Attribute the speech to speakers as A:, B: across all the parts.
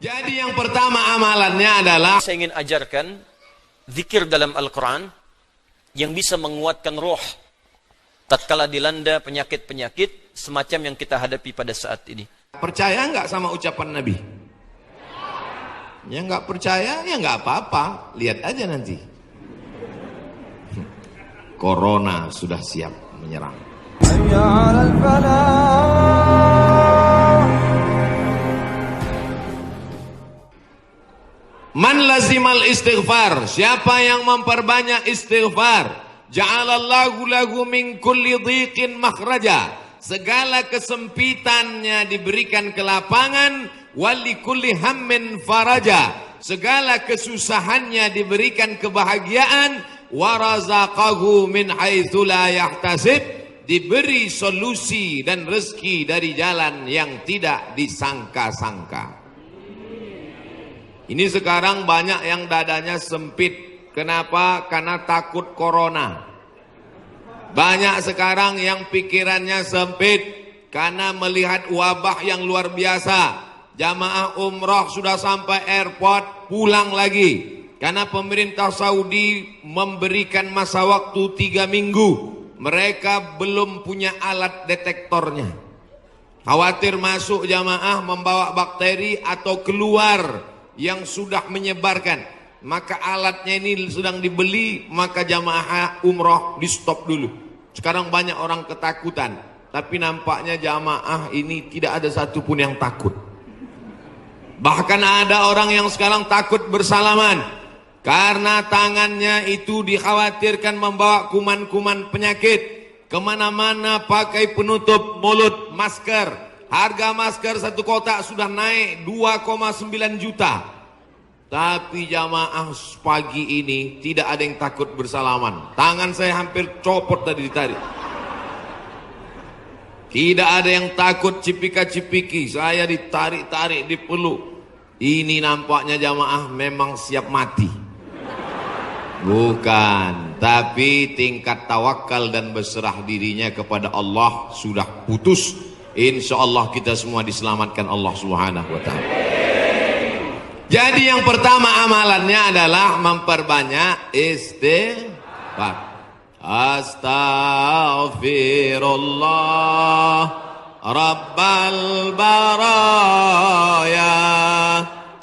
A: Jadi yang pertama amalannya adalah
B: saya ingin ajarkan zikir dalam Al-Quran yang bisa menguatkan roh tatkala dilanda penyakit-penyakit semacam yang kita hadapi pada saat ini.
A: percaya nggak sama ucapan Nabi? Ya nggak percaya ya nggak apa-apa, lihat aja nanti. Corona sudah siap menyerang. Man lazimal istighfar, siapa yang memperbanyak istighfar, ja'alallahu lahu min kulli dhiqin makhraja, segala kesempitannya diberikan kelapangan, wali kulli hammin faraja, segala kesusahannya diberikan kebahagiaan, warazaqahu min haitsu la yahtasib, diberi solusi dan rezeki dari jalan yang tidak disangka-sangka. Ini sekarang banyak yang dadanya sempit. Kenapa? Karena takut corona. Banyak sekarang yang pikirannya sempit karena melihat wabah yang luar biasa. Jamaah umrah sudah sampai airport, pulang lagi. Karena pemerintah Saudi memberikan masa waktu 3 minggu. Mereka belum punya alat detektornya. Khawatir masuk jamaah membawa bakteri atau keluar yang sudah menyebarkan, maka alatnya ini sedang dibeli, maka jamaah umrah di stop dulu. Sekarang banyak orang ketakutan, tapi nampaknya jamaah ini tidak ada satupun yang takut. Bahkan ada orang yang sekarang takut bersalaman karena tangannya itu dikhawatirkan membawa kuman-kuman penyakit. Kemana-mana pakai penutup mulut, masker. Harga masker satu kotak sudah naik 2,9 juta. Tapi jamaah pagi ini tidak ada yang takut bersalaman. Tangan saya hampir copot tadi ditarik. Tidak ada yang takut cipika-cipiki. Saya ditarik-tarik, dipeluk. Ini nampaknya jamaah memang siap mati. Bukan, tapi tingkat tawakal dan berserah dirinya kepada Allah sudah putus. Insya Allah kita semua diselamatkan Allah Subhanahu wa ta'ala. Jadi yang pertama amalannya adalah memperbanyak istighfar. Astaghfirullah Rabbal baraya,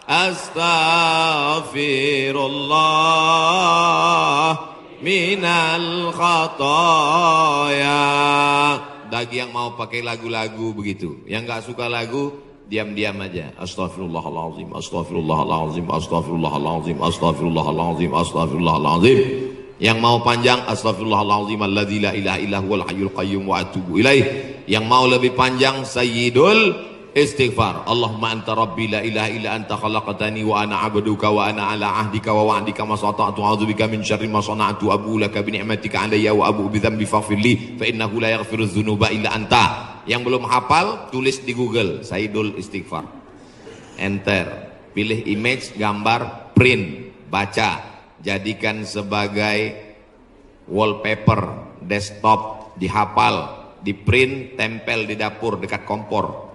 A: astaghfirullah minal khataya. Bagi yang mau pakai lagu-lagu begitu, yang nggak suka lagu diam-diam aja. Astaghfirullahaladzim, astaghfirullahaladzim, astaghfirullahaladzim, astaghfirullahaladzim, astaghfirullahaladzim. Yang mau panjang, astaghfirullahaladzim alladzi la ilaha illa huwal hayyul qayyum wa atubu ilaih. Yang mau lebih panjang, sayyidul istighfar. Allahumma anta rabbi la ilaha illa anta khalaqtani wa ana abduka wa ana ala ahdika wa wa'dika ma sata'tu a'udzubika min syarri ma sana'tu abu laka bi ni'matika alayya wa abu bi dzambi faghfir li fa innahu la yaghfiru dzunuba illa anta. Yang belum hafal tulis di Google Sayyidul Istighfar, enter, pilih image, gambar, print, baca, jadikan sebagai wallpaper desktop, dihafal, di print, tempel di dapur dekat kompor.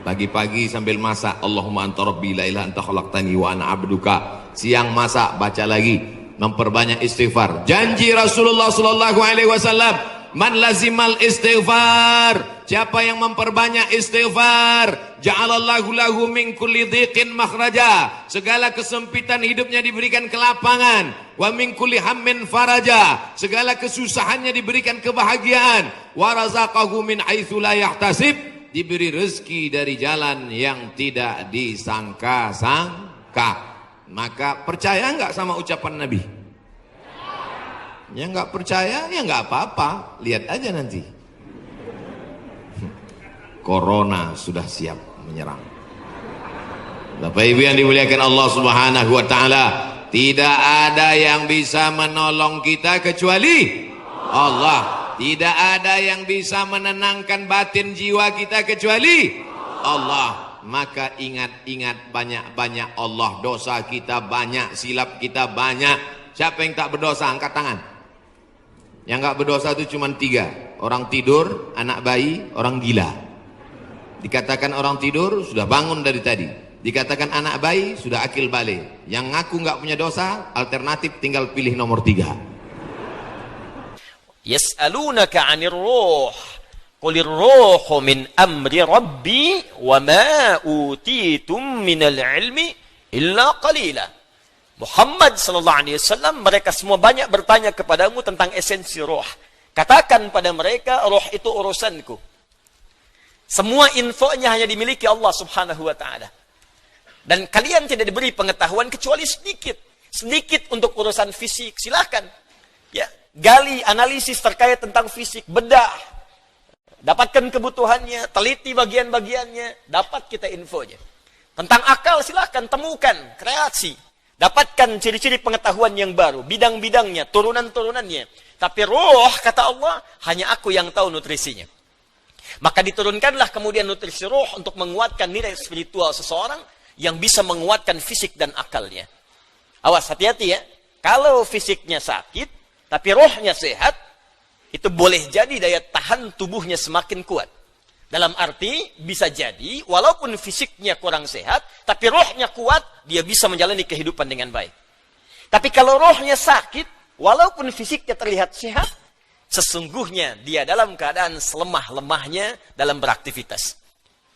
A: Pagi-pagi sambil masak, Allahumma anta rabbi la ilaha anta khalaqtani wa ana abduka. Siang masak, baca lagi, memperbanyak istighfar. Janji Rasulullah sallallahu alaihi wasallam, man lazimal istighfar, siapa yang memperbanyak istighfar, ja'alallahu lahu min kulli dhiqin makhraja, segala kesempitan hidupnya diberikan kelapangan, wa min kulli hammin faraja, segala kesusahannya diberikan kebahagiaan, wa razaqahu min haitsu la yahtasib, diberi rezeki dari jalan yang tidak disangka-sangka. Maka percaya nggak sama ucapan Nabi? Ya nggak percaya ya nggak apa-apa, lihat aja nanti. Corona sudah siap menyerang. Bapak Ibu yang dimuliakan Allah Subhanahu wa ta'ala, tidak ada yang bisa menolong kita kecuali Allah. Tidak ada yang bisa menenangkan batin jiwa kita kecuali Allah. Maka ingat-ingat banyak-banyak Allah. Dosa kita banyak, silap kita banyak. Siapa yang tak berdosa? Angkat tangan. Yang gak berdosa itu cuma 3. Orang tidur, anak bayi, orang gila. Dikatakan orang tidur sudah bangun dari tadi. Dikatakan anak bayi sudah akil balik. Yang ngaku nggak punya dosa, alternatif tinggal pilih nomor 3.
B: Yas'alunaka 'anir ruh. Qulir ruhu min amri rabbi wa ma utitum minal ilmi illa qalila. Muhammad sallallahu alaihi wasallam, mereka semua banyak bertanya kepadamu tentang esensi roh. Katakan pada mereka, roh itu urusanku. Semua infonya hanya dimiliki Allah Subhanahu wa taala. Dan kalian tidak diberi pengetahuan kecuali sedikit. Sedikit untuk urusan fisik, silakan. Ya, gali analisis terkait tentang fisik, bedah. Dapatkan kebutuhannya, teliti bagian-bagiannya, dapat kita infonya. Tentang akal silakan temukan, kreasi. Dapatkan ciri-ciri pengetahuan yang baru, bidang-bidangnya, turunan-turunannya. Tapi roh, kata Allah, hanya aku yang tahu nutrisinya. Maka diturunkanlah kemudian nutrisi roh untuk menguatkan nilai spiritual seseorang yang bisa menguatkan fisik dan akalnya. Awas, hati-hati ya. Kalau fisiknya sakit, tapi rohnya sehat, itu boleh jadi daya tahan tubuhnya semakin kuat. Dalam arti, bisa jadi, walaupun fisiknya kurang sehat, tapi rohnya kuat, dia bisa menjalani kehidupan dengan baik. Tapi kalau rohnya sakit, walaupun fisiknya terlihat sehat, sesungguhnya dia dalam keadaan selemah-lemahnya dalam beraktivitas.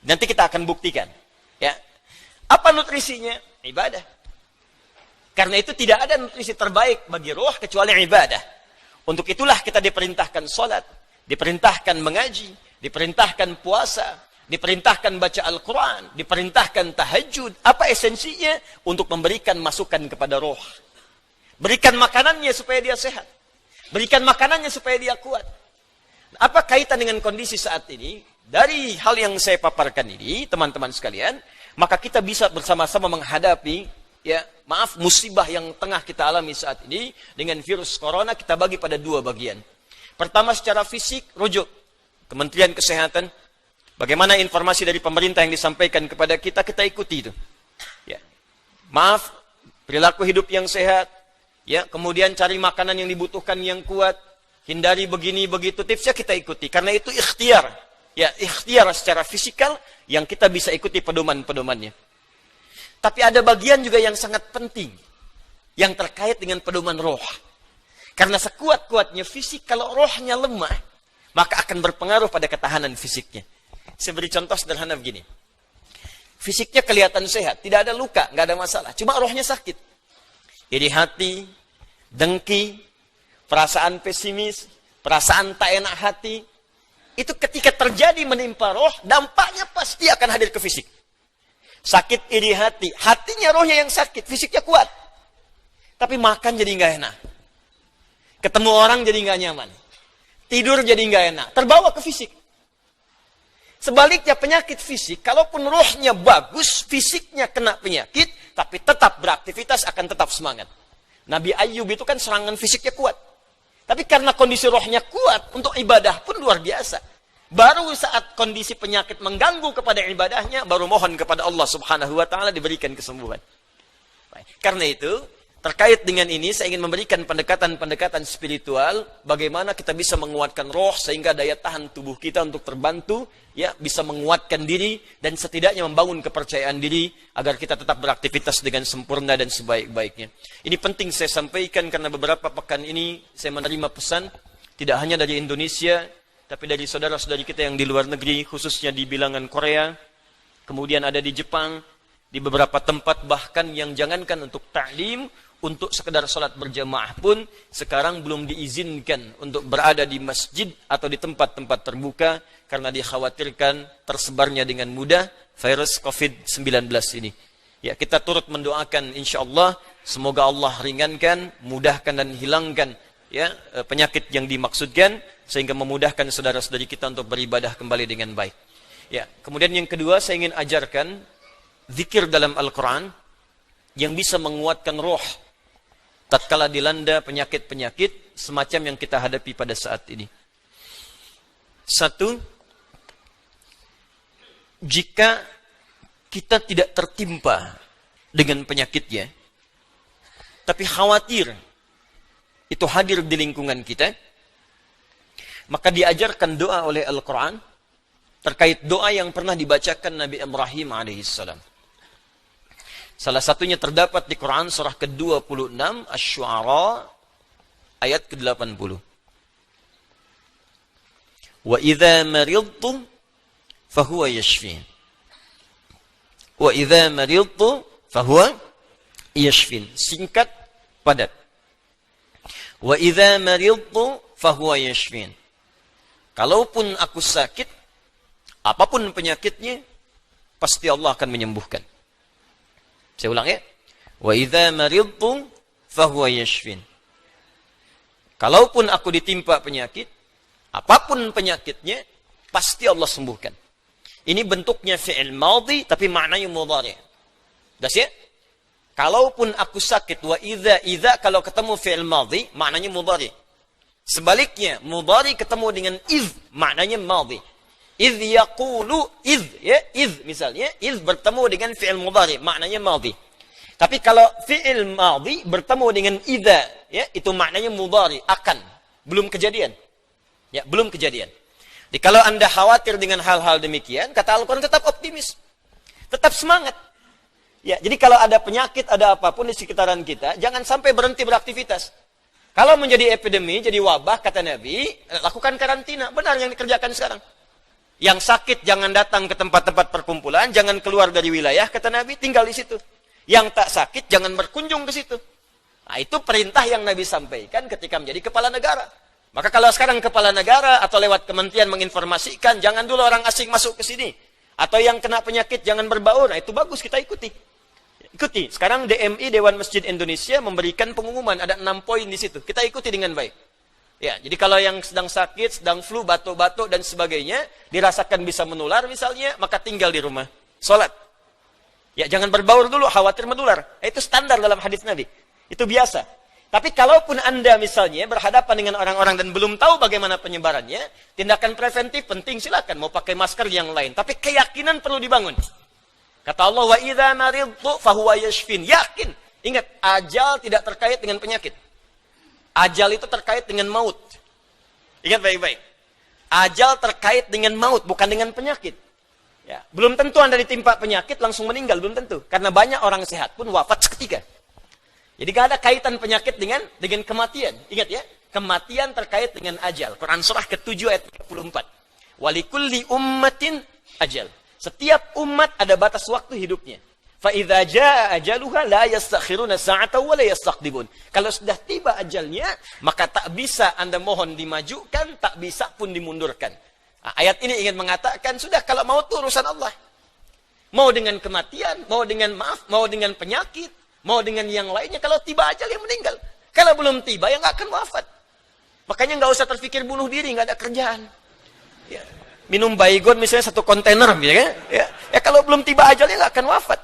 B: Nanti kita akan buktikan. Ya. Apa nutrisinya? Ibadah. Karena itu tidak ada nutrisi terbaik bagi roh kecuali ibadah. Untuk itulah kita diperintahkan sholat, diperintahkan mengaji, diperintahkan puasa, diperintahkan baca Al-Quran, diperintahkan tahajud. Apa esensinya? Untuk memberikan masukan kepada roh. Berikan makanannya supaya dia sehat. Berikan makanannya supaya dia kuat. Apa kaitan dengan kondisi saat ini? Dari hal yang saya paparkan ini, teman-teman sekalian, maka kita bisa bersama-sama menghadapi, ya, musibah yang tengah kita alami saat ini dengan virus corona. Kita bagi pada 2 bagian. Pertama, secara fisik, rujuk Kementerian Kesehatan. Bagaimana informasi dari pemerintah yang disampaikan kepada kita, kita ikuti itu. Ya. Perilaku hidup yang sehat. Ya, kemudian cari makanan yang dibutuhkan yang kuat. Hindari begini, begitu. Tipsnya kita ikuti. Karena itu ikhtiar. Ya, ikhtiar secara fisikal yang kita bisa ikuti pedoman-pedomannya. Tapi ada bagian juga yang sangat penting. Yang terkait dengan pedoman roh. Karena sekuat-kuatnya fisik, kalau rohnya lemah, maka akan berpengaruh pada ketahanan fisiknya. Saya beri contoh sederhana begini. Fisiknya kelihatan sehat, tidak ada luka, nggak ada masalah. Cuma rohnya sakit. Iri hati, dengki, perasaan pesimis, perasaan tak enak hati. Itu ketika terjadi menimpa roh, dampaknya pasti akan hadir ke fisik. Sakit iri hati, hatinya rohnya yang sakit, fisiknya kuat. Tapi makan jadi nggak enak. Ketemu orang jadi nggak nyaman. Tidur jadi nggak enak, terbawa ke fisik. Sebaliknya penyakit fisik, kalaupun rohnya bagus, fisiknya kena penyakit, tapi tetap beraktivitas akan tetap semangat. Nabi Ayyub itu kan serangan fisiknya kuat. Tapi karena kondisi rohnya kuat, untuk ibadah pun luar biasa. Baru saat kondisi penyakit mengganggu kepada ibadahnya, baru mohon kepada Allah Subhanahu wa taala diberikan kesembuhan. Baik. Karena itu, terkait dengan ini saya ingin memberikan pendekatan-pendekatan spiritual bagaimana kita bisa menguatkan roh sehingga daya tahan tubuh kita untuk terbantu, ya, bisa menguatkan diri dan setidaknya membangun kepercayaan diri agar kita tetap beraktivitas dengan sempurna dan sebaik-baiknya. Ini penting saya sampaikan karena beberapa pekan ini saya menerima pesan tidak hanya dari Indonesia tapi dari saudara-saudari kita yang di luar negeri, khususnya di bilangan Korea, kemudian ada di Jepang, di beberapa tempat bahkan yang jangankan untuk ta'lim, untuk sekedar sholat berjamaah pun sekarang belum diizinkan untuk berada di masjid atau di tempat-tempat terbuka karena dikhawatirkan tersebarnya dengan mudah virus COVID-19 ini. Ya, kita turut mendoakan insyaallah semoga Allah ringankan, mudahkan dan hilangkan, ya, penyakit yang dimaksudkan sehingga memudahkan saudara-saudari kita untuk beribadah kembali dengan baik. Ya, kemudian yang kedua saya ingin ajarkan zikir dalam Al-Quran yang bisa menguatkan roh tatkala dilanda penyakit-penyakit semacam yang kita hadapi pada saat ini. 1, jika kita tidak tertimpa dengan penyakitnya, tapi khawatir itu hadir di lingkungan kita, maka diajarkan doa oleh Al-Quran terkait doa yang pernah dibacakan Nabi Ibrahim alaihissalam. Salah satunya terdapat di Quran surah ke-26 Asy-Syu'ara ayat ke-80. Wa idza maridtu fahuwa yashfin. Wa idza maridtu fahuwa yashfin. Singkat, padat. Wa idza maridtu fahuwa yashfin. Kalaupun aku sakit, apapun penyakitnya, pasti Allah akan menyembuhkan. Saya ulang ya. Wa idza maridtu fahuwa yashfin. Kalaupun aku ditimpa penyakit, apapun penyakitnya, pasti Allah sembuhkan. Ini bentuknya fi'il madhi, tapi maknanya mudhari'. Das ya? Kalaupun aku sakit, wa idza kalau ketemu fi'il madhi, maknanya mudhari'. Sebaliknya, mudhari ketemu dengan iz, maknanya madhi. Iz yaqulu, iz, ya, iz misalnya, iz bertemu dengan fi'il mudhari, maknanya madhi. Tapi kalau fi'il madhi bertemu dengan idza, ya, itu maknanya mudhari, akan, belum kejadian. Ya, belum kejadian. Jadi kalau Anda khawatir dengan hal-hal demikian, kata Al-Quran tetap optimis. Tetap semangat. Ya, jadi kalau ada penyakit, ada apapun di sekitaran kita, jangan sampai berhenti beraktivitas. Kalau menjadi epidemi, jadi wabah, kata Nabi, lakukan karantina. Benar yang dikerjakan sekarang. Yang sakit jangan datang ke tempat-tempat perkumpulan, jangan keluar dari wilayah, kata Nabi, tinggal di situ. Yang tak sakit jangan berkunjung ke situ. Nah, itu perintah yang Nabi sampaikan ketika menjadi kepala negara. Maka kalau sekarang kepala negara atau lewat kementerian menginformasikan, jangan dulu orang asing masuk ke sini. Atau yang kena penyakit jangan berbaur. Nah, itu bagus, kita ikuti. Ikuti. Sekarang DMI, Dewan Masjid Indonesia, memberikan pengumuman. Ada 6 poin di situ. Kita ikuti dengan baik. Ya, jadi kalau yang sedang sakit, sedang flu, batuk-batuk, dan sebagainya, dirasakan bisa menular misalnya, maka tinggal di rumah. Sholat. Ya, jangan berbaur dulu, khawatir menular. Itu standar dalam hadis Nabi. Itu biasa. Tapi kalaupun Anda misalnya berhadapan dengan orang-orang dan belum tahu bagaimana penyebarannya, tindakan preventif penting, silakan. Mau pakai masker yang lain. Tapi keyakinan perlu dibangun. Kata Allah, wa idza maridtu fahuwa yashfin. Yakin. Ingat, ajal tidak terkait dengan penyakit. Ajal itu terkait dengan maut. Ingat baik-baik. Ajal terkait dengan maut, bukan dengan penyakit. Ya, belum tentu Anda ditimpa penyakit langsung meninggal, belum tentu. Karena banyak orang sehat pun wafat seketika. Jadi gak ada kaitan penyakit dengan kematian. Ingat ya, kematian terkait dengan ajal. Quran surah ke-7 ayat 34. Walikulli ummatin ajal. Setiap umat ada batas waktu hidupnya. Fa idza jaa ajaluha la yastakhiruna sa'atan wa la yastaqdimun. Kalau sudah tiba ajalnya, maka tak bisa Anda mohon dimajukan, tak bisa pun dimundurkan. Nah, ayat ini ingin mengatakan, sudah kalau mau itu urusan Allah. Mau dengan kematian, mau dengan mau dengan penyakit, mau dengan yang lainnya, kalau tiba ajal yang meninggal. Kalau belum tiba, ya nggak akan wafat. Makanya nggak usah terpikir bunuh diri, nggak ada kerjaan. Ya. Minum baygon misalnya 1 kontainer, ya kalau belum tiba ajalnya nggak akan wafat.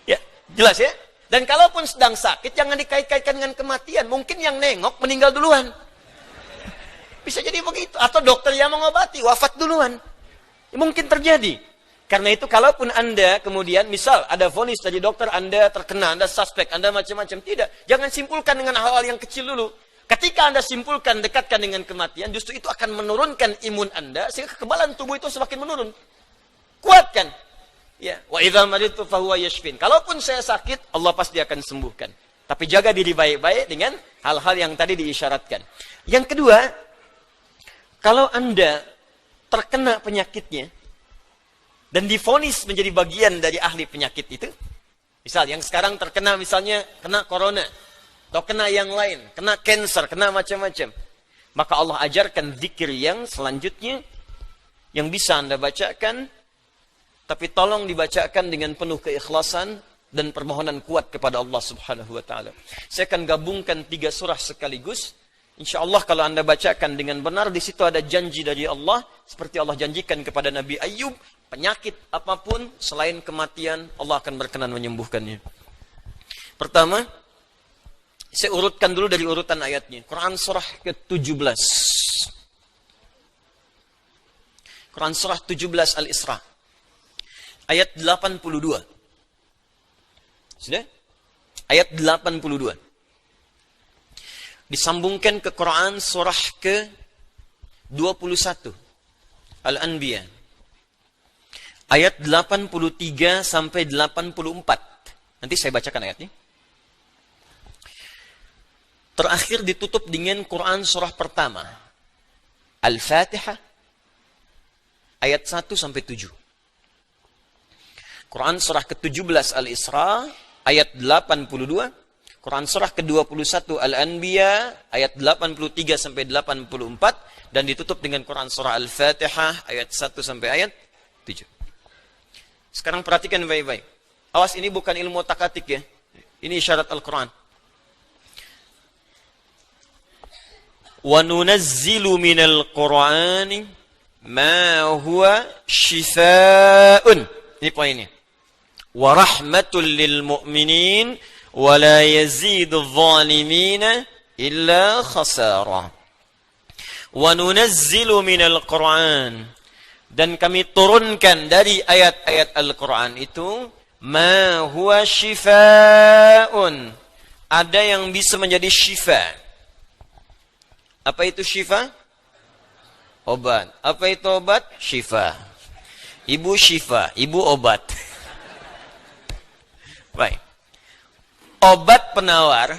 B: Ya, jelas ya. Dan kalaupun sedang sakit, jangan dikait-kaitkan dengan kematian. Mungkin yang nengok meninggal duluan. Bisa jadi begitu. Atau dokter yang mengobati, wafat duluan. Ya, mungkin terjadi. Karena itu, kalaupun Anda kemudian, misal ada vonis dari dokter, Anda terkena, Anda suspek, Anda macam-macam. Tidak. Jangan simpulkan dengan hal-hal yang kecil dulu. Ketika Anda simpulkan, dekatkan dengan kematian, justru itu akan menurunkan imun Anda, sehingga kekebalan tubuh itu semakin menurun. Kuatkan. Ya, wa idza maridtu fahuwa yashfin. Kalaupun saya sakit, Allah pasti akan sembuhkan. Tapi jaga diri baik-baik dengan hal-hal yang tadi diisyaratkan. Yang kedua, kalau Anda terkena penyakitnya dan divonis menjadi bagian dari ahli penyakit itu, misal yang sekarang terkena misalnya kena corona, atau kena yang lain, kena cancer, kena macam-macam, maka Allah ajarkan zikir yang selanjutnya yang bisa Anda bacakan, tapi tolong dibacakan dengan penuh keikhlasan dan permohonan kuat kepada Allah Subhanahu wa taala. Saya akan gabungkan 3 surah sekaligus. Insya Allah kalau Anda bacakan dengan benar, di situ ada janji dari Allah, seperti Allah janjikan kepada Nabi Ayyub, penyakit apapun selain kematian, Allah akan berkenan menyembuhkannya. Pertama, saya urutkan dulu dari urutan ayatnya. Quran surah ke-17. Quran surah 17 Al-Isra. Ayat 82. Sudah? Ayat 82. Disambungkan ke Quran surah ke-21. Al-Anbiya. Ayat 83 sampai 84. Nanti saya bacakan ayatnya. Terakhir ditutup dengan Quran surah pertama. Al-Fatihah ayat 1 sampai 7. Quran surah ke-17 Al-Isra ayat 82. Quran surah ke-21 Al-Anbiya ayat 83 sampai 84 dan ditutup dengan Quran surah Al-Fatihah ayat 1 sampai ayat 7. Sekarang perhatikan baik-baik. Awas, ini bukan ilmu takatik ya. Ini isyarat Al-Quran. وَنُنَزِّلُ مِنَ الْقُرْآنِ مَا هُوَ شِفَاءٌ. Ini poinnya. وَرَحْمَةٌ لِلْمُؤْمِنِينَ وَلَا يَزِيدُ الظَّالِمِينَ إِلَّا خَسَارًا. وَنُنَزِّلُ مِنَ الْقُرْآنِ. Dan kami turunkan dari ayat-ayat Al-Quran itu مَا هُوَ شِفَاءٌ. Ada yang bisa menjadi syifa. Apa itu syifa? Obat. Apa itu obat? Syifa. Ibu syifa, ibu obat. Baik. Obat penawar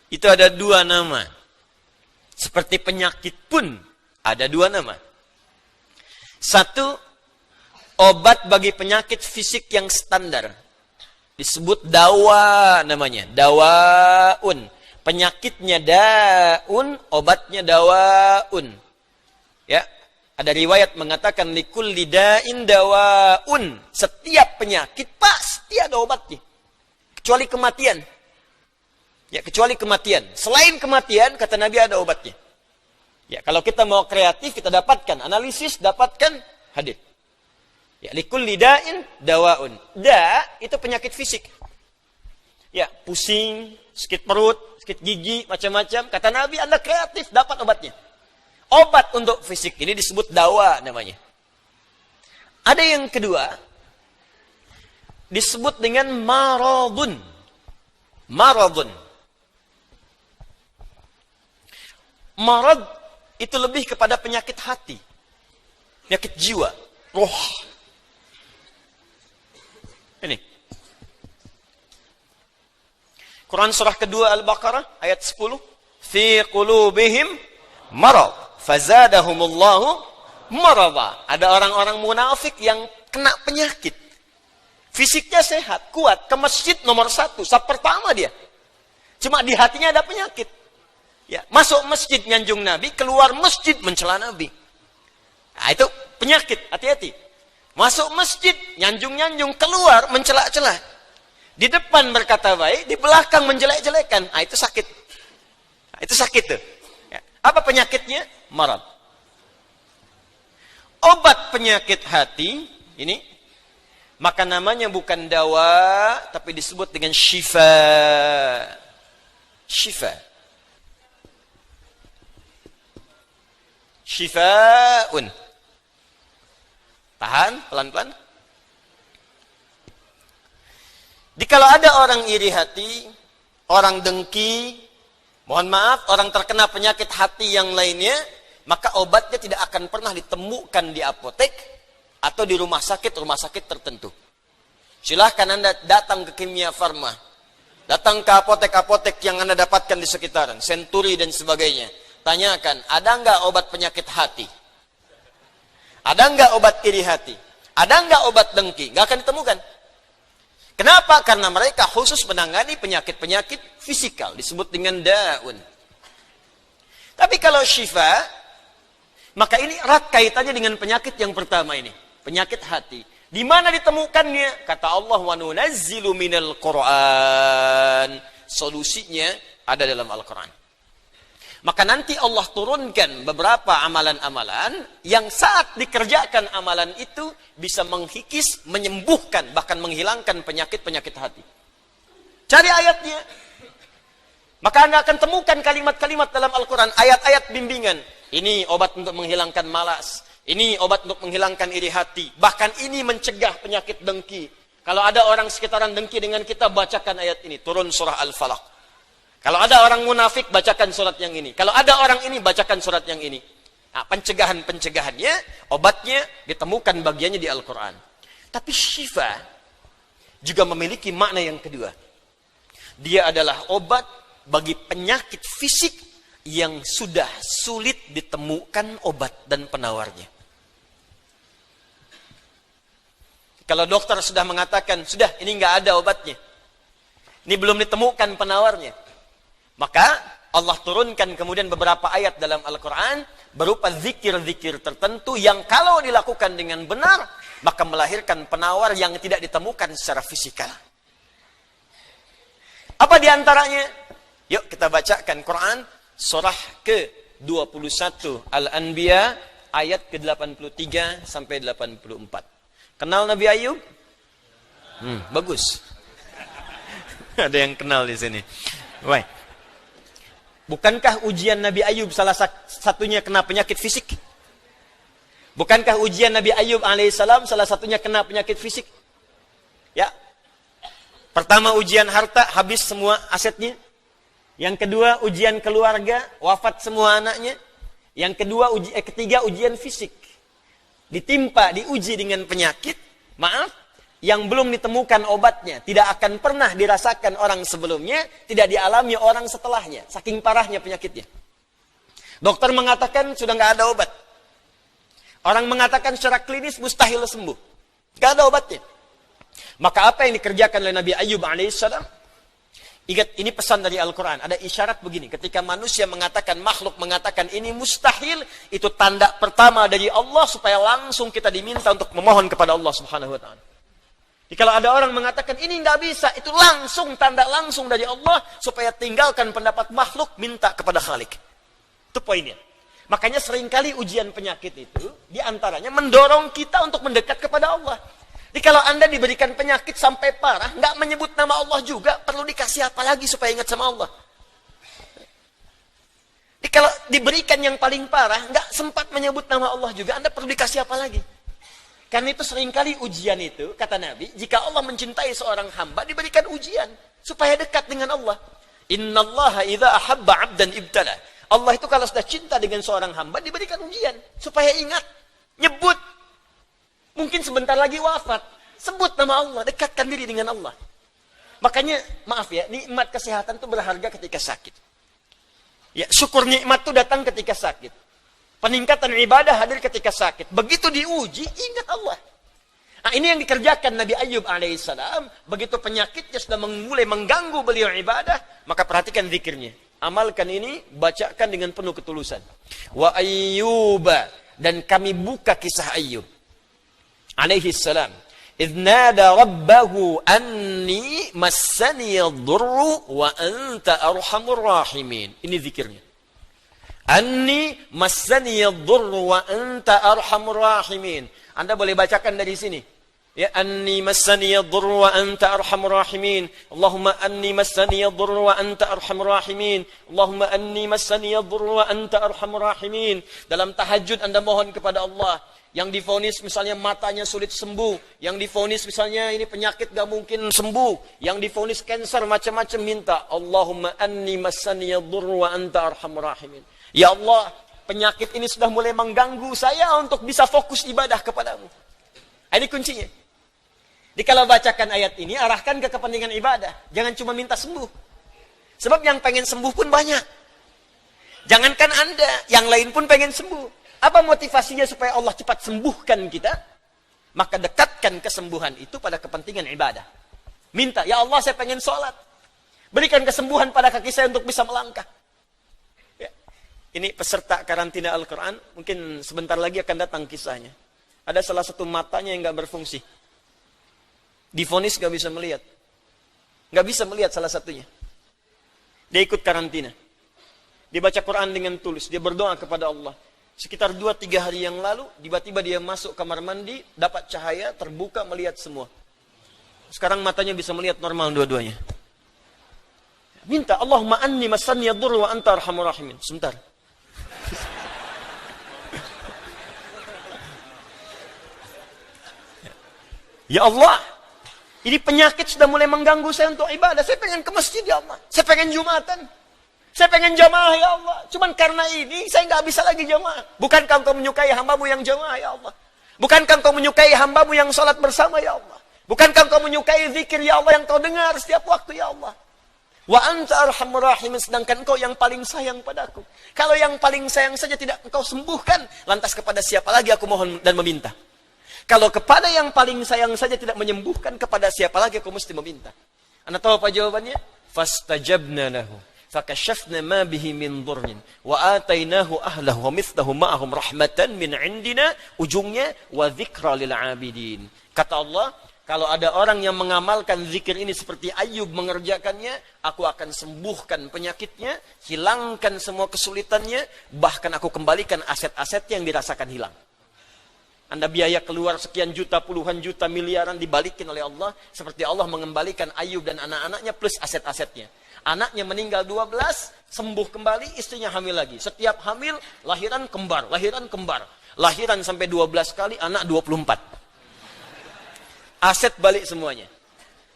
B: itu ada 2 nama. Seperti penyakit pun ada 2 nama. Satu, obat bagi penyakit fisik yang standar. Disebut dawa namanya. Dawaun. Penyakitnya daun, obatnya dawaun. Ya, ada riwayat mengatakan likulli da'in dawaun. Setiap penyakit pasti ada obatnya. Kecuali kematian. Ya, kecuali kematian. Selain kematian, kata Nabi ada obatnya. Ya, kalau kita mau kreatif, kita dapatkan analisis, dapatkan hadis. Ya, likulli da'in dawaun. Da itu penyakit fisik. Ya, pusing, sakit perut, sakit gigi, macam-macam. Kata Nabi, Anda kreatif, dapat obatnya. Obat untuk fisik ini disebut dawa namanya. Ada yang kedua, disebut dengan maradun. Maradun. Marad itu lebih kepada penyakit hati. Penyakit jiwa, roh. Ini. Quran surah kedua Al-Baqarah ayat 10. Fi qulubihim marad fazadahumullahu marada. Ada orang-orang munafik yang kena penyakit. Fisiknya sehat, kuat, ke masjid nomor 1, saf pertama dia. Cuma di hatinya ada penyakit. Ya, masuk masjid nyanjung Nabi, keluar masjid mencela Nabi. Nah, itu penyakit, hati-hati. Masuk masjid, nyanjung-nyanjung, keluar mencela-cela. Di depan berkata baik, di belakang menjelek-jelekan. Ah, itu sakit. Ah, itu sakit tuh. Ya. Apa penyakitnya? Marad. Obat penyakit hati, ini, maka namanya bukan dawa, tapi disebut dengan syifa. Syifa. Syifaun. Tahan, pelan-pelan. Jikalau ada orang iri hati, orang dengki, mohon maaf, orang terkena penyakit hati yang lainnya, maka obatnya tidak akan pernah ditemukan di apotek atau di rumah sakit tertentu. Silahkan Anda datang ke Kimia Farma, datang ke apotek-apotek yang Anda dapatkan di sekitaran, Century dan sebagainya. Tanyakan, ada nggak obat penyakit hati? Ada nggak obat iri hati? Ada nggak obat dengki? Nggak akan ditemukan. Kenapa? Karena mereka khusus menangani penyakit-penyakit fisikal. Disebut dengan daun. Tapi kalau syifa, maka ini erat kaitannya dengan penyakit yang pertama ini. Penyakit hati. Di mana ditemukannya? Kata Allah, وَنُنَزِّلُ مِنَ الْقُرْآنِ. Solusinya ada dalam Al-Quran. Maka nanti Allah turunkan beberapa amalan-amalan yang saat dikerjakan amalan itu bisa menghikis, menyembuhkan, bahkan menghilangkan penyakit-penyakit hati. Cari ayatnya. Maka Anda akan temukan kalimat-kalimat dalam Al-Quran, ayat-ayat bimbingan. Ini obat untuk menghilangkan malas. Ini obat untuk menghilangkan iri hati. Bahkan ini mencegah penyakit dengki. Kalau ada orang sekitaran dengki dengan kita, bacakan ayat ini. Turun surah Al-Falaq. Kalau ada orang munafik, bacakan surat yang ini. Kalau ada orang ini, bacakan surat yang ini. Nah, pencegahan-pencegahannya, obatnya ditemukan bagiannya di Al-Quran. Tapi syifa juga memiliki makna yang kedua. Dia adalah obat bagi penyakit fisik yang sudah sulit ditemukan obat dan penawarnya. Kalau dokter sudah mengatakan, sudah ini nggak ada obatnya, ini belum ditemukan penawarnya, maka Allah turunkan kemudian beberapa ayat dalam Al-Quran berupa zikir-zikir tertentu yang kalau dilakukan dengan benar, maka melahirkan penawar yang tidak ditemukan secara fisikal. Apa diantaranya? Yuk kita bacakan Quran surah ke-21 Al-Anbiya ayat ke-83 sampai 84. Kenal Nabi Ayub? Bagus. Ada yang kenal di sini. Baik. Bukankah ujian Nabi Ayub salah satunya kena penyakit fisik? Bukankah ujian Nabi Ayub alaihissalam salah satunya kena penyakit fisik? Ya. Pertama ujian harta, habis semua asetnya. Yang kedua ujian keluarga, wafat semua anaknya. Yang kedua ketiga ujian fisik. Diuji dengan penyakit, yang belum ditemukan obatnya, tidak akan pernah dirasakan orang sebelumnya, tidak dialami orang setelahnya, saking parahnya penyakitnya. Dokter mengatakan sudah nggak ada obat. Orang mengatakan secara klinis mustahil sembuh, nggak ada obatnya. Maka apa yang dikerjakan oleh Nabi Ayub alaihissalam? Ingat, ini pesan dari Al-Quran. Ada isyarat begini, ketika manusia mengatakan, makhluk mengatakan ini mustahil, itu tanda pertama dari Allah supaya langsung kita diminta untuk memohon kepada Allah Subhanahu Wa Taala. Jadi kalau ada orang mengatakan ini nggak bisa, itu langsung tanda langsung dari Allah supaya tinggalkan pendapat makhluk, minta kepada Khalik. Itu poinnya. Makanya seringkali ujian penyakit itu diantaranya mendorong kita untuk mendekat kepada Allah. Jadi kalau Anda diberikan penyakit sampai parah, nggak menyebut nama Allah juga, perlu dikasih apa lagi supaya ingat sama Allah? Jadi kalau diberikan yang paling parah, nggak sempat menyebut nama Allah juga, Anda perlu dikasih apa lagi? Karena itu seringkali ujian itu, kata Nabi, jika Allah mencintai seorang hamba, diberikan ujian supaya dekat dengan Allah. Innallaha idza ahabba 'abdan ibtala. Allah itu kalau sudah cinta dengan seorang hamba, diberikan ujian supaya ingat, nyebut. Mungkin sebentar lagi wafat, sebut nama Allah, dekatkan diri dengan Allah. Makanya, maaf ya, nikmat kesehatan itu berharga ketika sakit. Ya, syukur nikmat itu datang ketika sakit. Peningkatan ibadah hadir ketika sakit. Begitu diuji, ingat Allah. Nah, ini yang dikerjakan Nabi Ayub alaihissalam. Begitu penyakitnya sudah mulai mengganggu beliau ibadah, maka perhatikan zikirnya. Amalkan ini, bacakan dengan penuh ketulusan. Wa Ayyuba, dan kami buka kisah Ayub alaihissalam. Idh nada rabbahu anni massani yadurru wa anta arhamur rahimin. Ini zikirnya. Anni massani yadurru wa anta arhamur rahimin. Anda boleh bacakan dari sini. Ya, anni massani yadurru wa anta arhamur rahimin. Allahumma anni massani yadurru wa anta arhamur rahimin. Allahumma anni massani yadurru wa anta arhamur rahimin. Dalam tahajud Anda mohon kepada Allah. Yang divonis misalnya matanya sulit sembuh. Yang divonis misalnya ini penyakit gak mungkin sembuh. Yang divonis cancer macam-macam, minta. Allahumma anni massani yadurru wa anta arhamur rahimin. Ya Allah, penyakit ini sudah mulai mengganggu saya untuk bisa fokus ibadah kepadamu. Ini kuncinya. Jadi kalau bacakan ayat ini, arahkan ke kepentingan ibadah. Jangan cuma minta sembuh. Sebab yang pengen sembuh pun banyak. Jangankan Anda, yang lain pun pengen sembuh. Apa motivasinya supaya Allah cepat sembuhkan kita? Maka dekatkan kesembuhan itu pada kepentingan ibadah. Minta, ya Allah saya pengen sholat. Berikan kesembuhan pada kaki saya untuk bisa melangkah. Ini peserta karantina Al-Quran, mungkin sebentar lagi akan datang kisahnya. Ada salah satu matanya yang gak berfungsi. Divonis gak bisa melihat. Gak bisa melihat salah satunya. Dia ikut karantina. Dia baca Quran dengan tulus. Dia berdoa kepada Allah. Sekitar 2-3 hari yang lalu, tiba-tiba dia masuk kamar mandi, dapat cahaya, terbuka, melihat semua. Sekarang matanya bisa melihat normal dua-duanya. Minta, Allahumma anni massani yadurru wa anta arhamur rahimin. Sebentar. Ya Allah, ini penyakit sudah mulai mengganggu saya untuk ibadah. Saya pengen ke masjid ya Allah. Saya pengen Jumatan. Saya pengen jamaah ya Allah. Cuman karena ini saya nggak bisa lagi jamaah. Bukankah engkau menyukai hambamu yang jamaah ya Allah? Bukankah engkau menyukai hambamu yang sholat bersama ya Allah? Bukankah engkau menyukai zikir ya Allah yang kau dengar setiap waktu ya Allah? Wa anta arhamur rahimin, sedangkan engkau yang paling sayang padaku. Kalau yang paling sayang saja tidak engkau sembuhkan, lantas kepada siapa lagi aku mohon dan meminta? Kalau kepada yang paling sayang saja tidak menyembuhkan, kepada siapa lagi aku mesti meminta? Anda tahu apa jawabannya? Fastajabna lahu fakashafna ma bihi min dhurrin wa atainahu ahlahu wa mithlahu ma'ahum rahmatan min indina, ujungnya wa dzikra lil abidin. Kata Allah, kalau ada orang yang mengamalkan zikir ini seperti Ayub mengerjakannya, aku akan sembuhkan penyakitnya, hilangkan semua kesulitannya, bahkan aku kembalikan aset-asetnya yang dirasakan hilang. Anda biaya keluar sekian juta, puluhan juta, miliaran dibalikin oleh Allah, seperti Allah mengembalikan Ayub dan anak-anaknya plus aset-asetnya. Anaknya meninggal 12, sembuh kembali, istrinya hamil lagi. Setiap hamil, lahiran kembar, lahiran kembar. Lahiran sampai 12 kali, anak 24. Aset balik semuanya.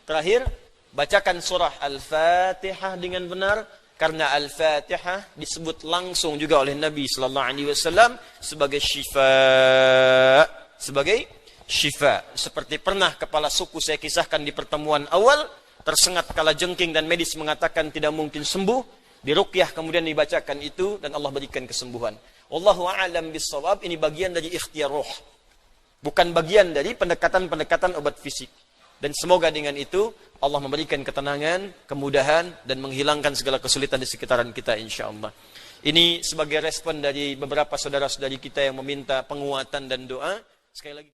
B: Terakhir, bacakan surah Al-Fatihah dengan benar, karena Al-Fatihah disebut langsung juga oleh Nabi sallallahu alaihi wasallam sebagai syifa, sebagai syifa. Seperti pernah kepala suku saya kisahkan di pertemuan awal, tersengat kala jengking dan medis mengatakan tidak mungkin sembuh, diruqyah kemudian dibacakan itu dan Allah berikan kesembuhan. Wallahu a'lam bissawab. Ini bagian dari ikhtiar roh, bukan bagian dari pendekatan-pendekatan obat fisik. Dan semoga dengan itu Allah memberikan ketenangan, kemudahan, dan menghilangkan segala kesulitan di sekitaran kita insyaAllah. Ini sebagai respon dari beberapa saudara-saudari kita yang meminta penguatan dan doa. Sekali lagi.